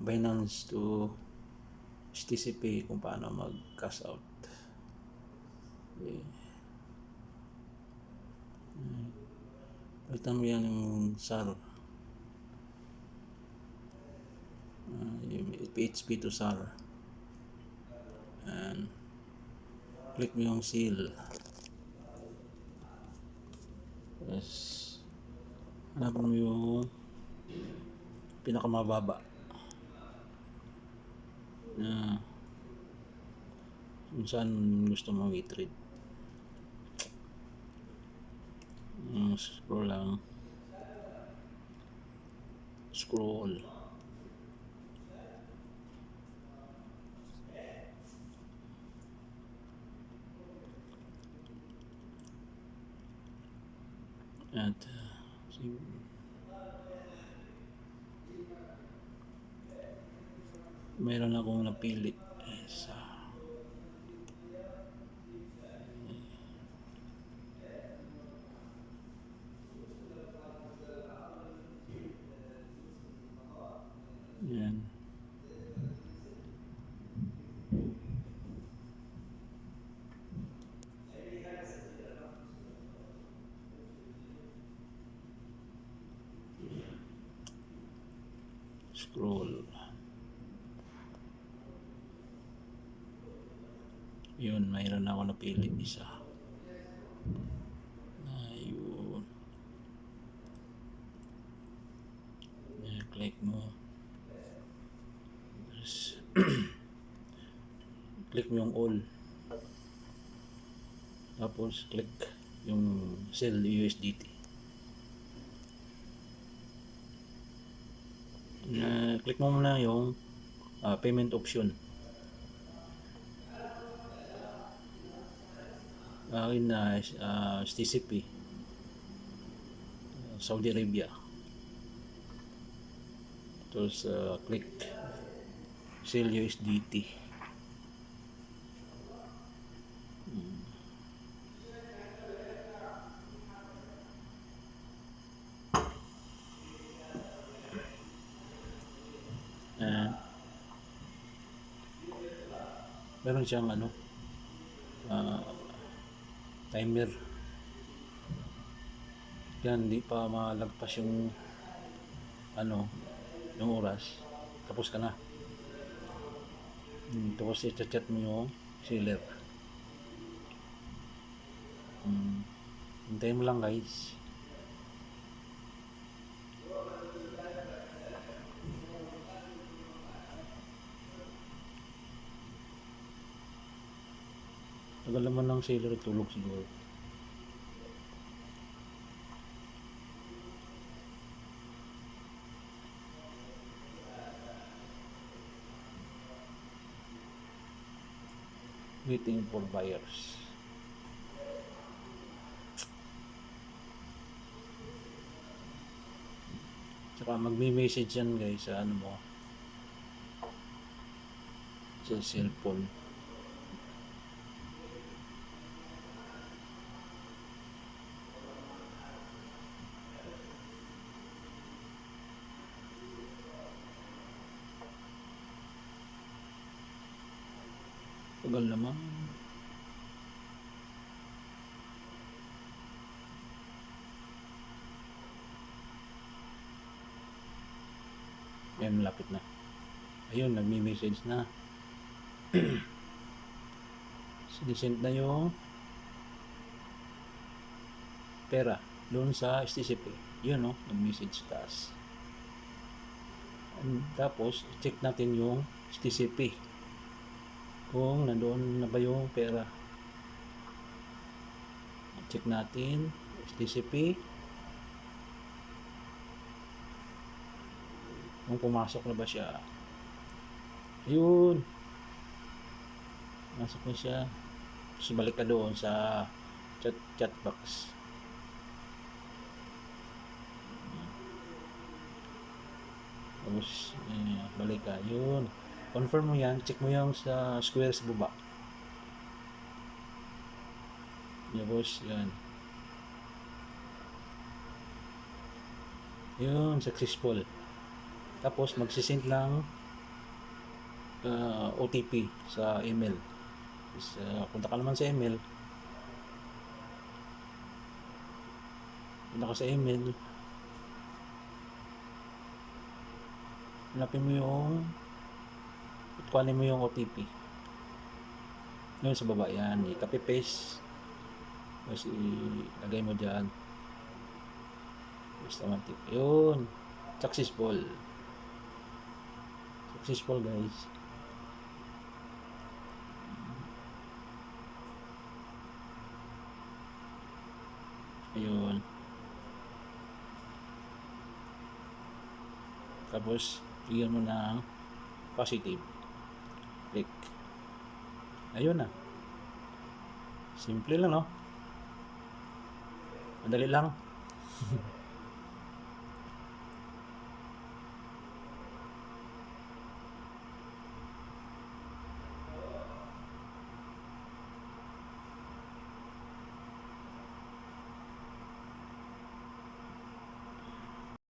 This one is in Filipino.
Binance to STCP kung paano mag-cash out. Okay. Palitan mo yan yung SAR. Yung PHP to SAR. And click mo yung seal. Yes. Hanap mo yung pinakamababa na kung saan gusto mong i-trade. Scroll lang. Scroll. At mayroon akong napili. Yes. Yan. Scroll. Yun, mayroon ako napili isa. Ayun. Click mo. Click mo yung all. Tapos click yung sell USDT. Click mo muna yung payment option. Akin na STCP, Saudi Arabia. Tapos click sell USDT. Meron siyang timer. Yan, hindi pa malagpas yung yung oras. Tapos ka na. Tapos i-chat mo yung seller. Hintayin mo lang, guys. Tagal naman ng seller, tulog siguro. Waiting for buyers. Saka magme-message yan, guys, sa mo, sa cellphone. Tagal naman. Ayan, malapit na. Ayun, nagme-message na. Sinisend na yung pera doon sa STCP. Yun, no? Nag-message taas. Tapos, check natin yung STCP. Kung nandoon na ba yung pera. Check natin STCP. Kung pumasok na ba siya. Ayun. Pumasok na siya. Tapos balik ka doon sa chat box. Tapos balik ka. Yun. Confirm mo yan. Check mo yung sa square sa baba. Tapos yan. Yun. Successful. Tapos magsisend ng OTP sa email. Is, punta ka naman sa email. Punta ka sa email. Hanapin mo yung kuhanin mo yung OTP. Ngayon sa baba yan, i-copy paste. Tapos ilagay mo dyan. Basta mantik. Yun. Successful. Successful guys. Ayun. Tapos, bigyan mo ng positive. Click. Ayun na. Simple lang, no? Madali lang.